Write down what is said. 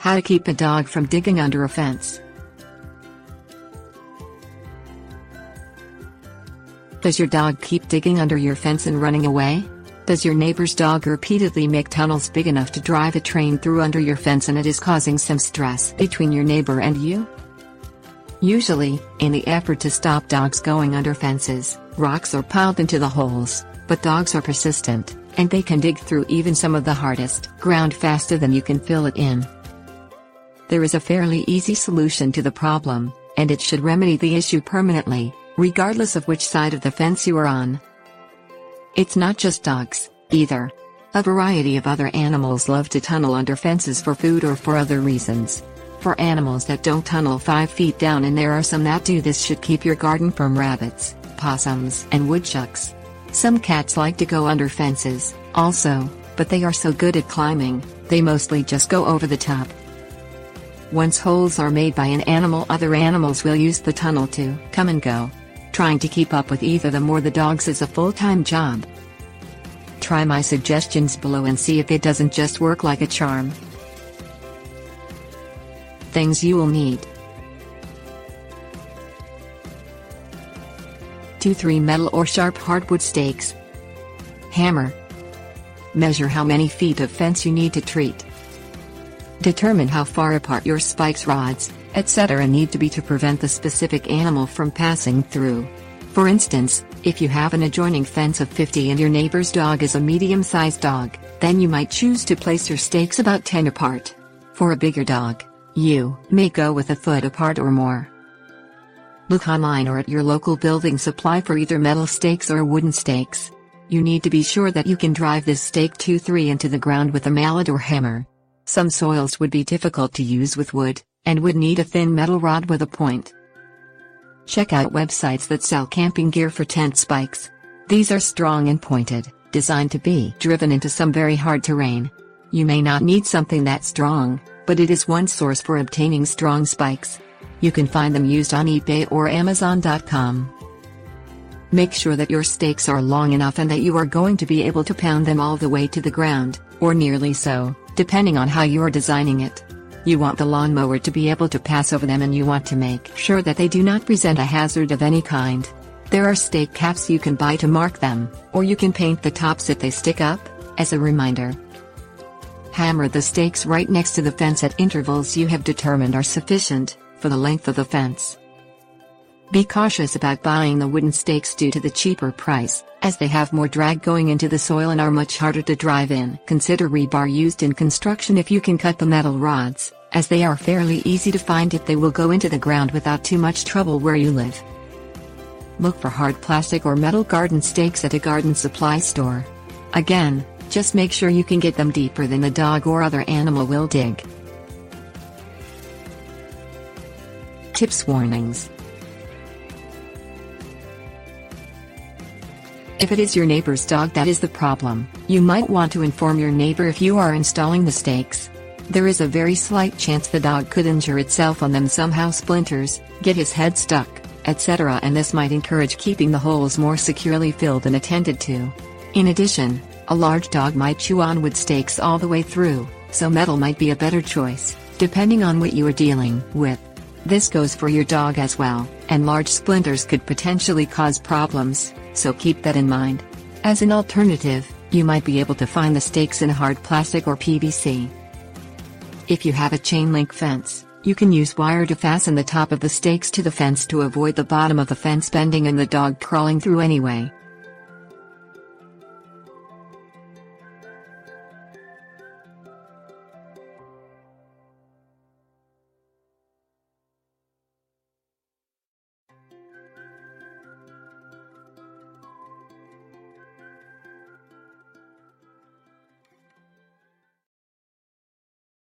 How to keep a dog from digging under a fence. Does your dog keep digging under your fence and running away? Does your neighbor's dog repeatedly make tunnels big enough to drive a train through under your fence and it is causing some stress between your neighbor and you? Usually, in the effort to stop dogs going under fences, rocks are piled into the holes, but dogs are persistent, and they can dig through even some of the hardest ground faster than you can fill it in. There is a fairly easy solution to the problem, and it should remedy the issue permanently, regardless of which side of the fence you are on. It's not just dogs, either. A variety of other animals love to tunnel under fences for food or for other reasons. For animals that don't tunnel 5 feet down, and there are some that do, this should keep your garden from rabbits, possums, and woodchucks. Some cats like to go under fences, also, but they are so good at climbing, they mostly just go over the top. Once holes are made by an animal, other animals will use the tunnel to come and go. Trying to keep up with either them or the dogs is a full-time job. Try my suggestions below and see if it doesn't just work like a charm. Things you will need: 2-3 metal or sharp hardwood stakes. Hammer. Measure how many feet of fence you need to treat. Determine how far apart your spikes, rods, etc. need to be to prevent the specific animal from passing through. For instance, if you have an adjoining fence of 50 and your neighbor's dog is a medium-sized dog, then you might choose to place your stakes about 10 apart. For a bigger dog, you may go with a foot apart or more. Look online or at your local building supply for either metal stakes or wooden stakes. You need to be sure that you can drive this stake 2-3 into the ground with a mallet or hammer. Some soils would be difficult to use with wood, and would need a thin metal rod with a point. Check out websites that sell camping gear for tent spikes. These are strong and pointed, designed to be driven into some very hard terrain. You may not need something that strong, but it is one source for obtaining strong spikes. You can find them used on eBay or Amazon.com. Make sure that your stakes are long enough and that you are going to be able to pound them all the way to the ground, or nearly so, depending on how you are designing it. You want the lawnmower to be able to pass over them, and you want to make sure that they do not present a hazard of any kind. There are stake caps you can buy to mark them, or you can paint the tops if they stick up, as a reminder. Hammer the stakes right next to the fence at intervals you have determined are sufficient for the length of the fence. Be cautious about buying the wooden stakes due to the cheaper price, as they have more drag going into the soil and are much harder to drive in. Consider rebar used in construction if you can cut the metal rods, as they are fairly easy to find if they will go into the ground without too much trouble where you live. Look for hard plastic or metal garden stakes at a garden supply store. Again, just make sure you can get them deeper than the dog or other animal will dig. Tips: warnings. If it is your neighbor's dog that is the problem, you might want to inform your neighbor if you are installing the stakes. There is a very slight chance the dog could injure itself on them somehow, splinters, get his head stuck, etc., and this might encourage keeping the holes more securely filled and attended to. In addition, a large dog might chew on wood stakes all the way through, so metal might be a better choice, depending on what you are dealing with. This goes for your dog as well, and large splinters could potentially cause problems, so keep that in mind. As an alternative, you might be able to find the stakes in hard plastic or PVC. If you have a chain link fence, you can use wire to fasten the top of the stakes to the fence to avoid the bottom of the fence bending and the dog crawling through anyway.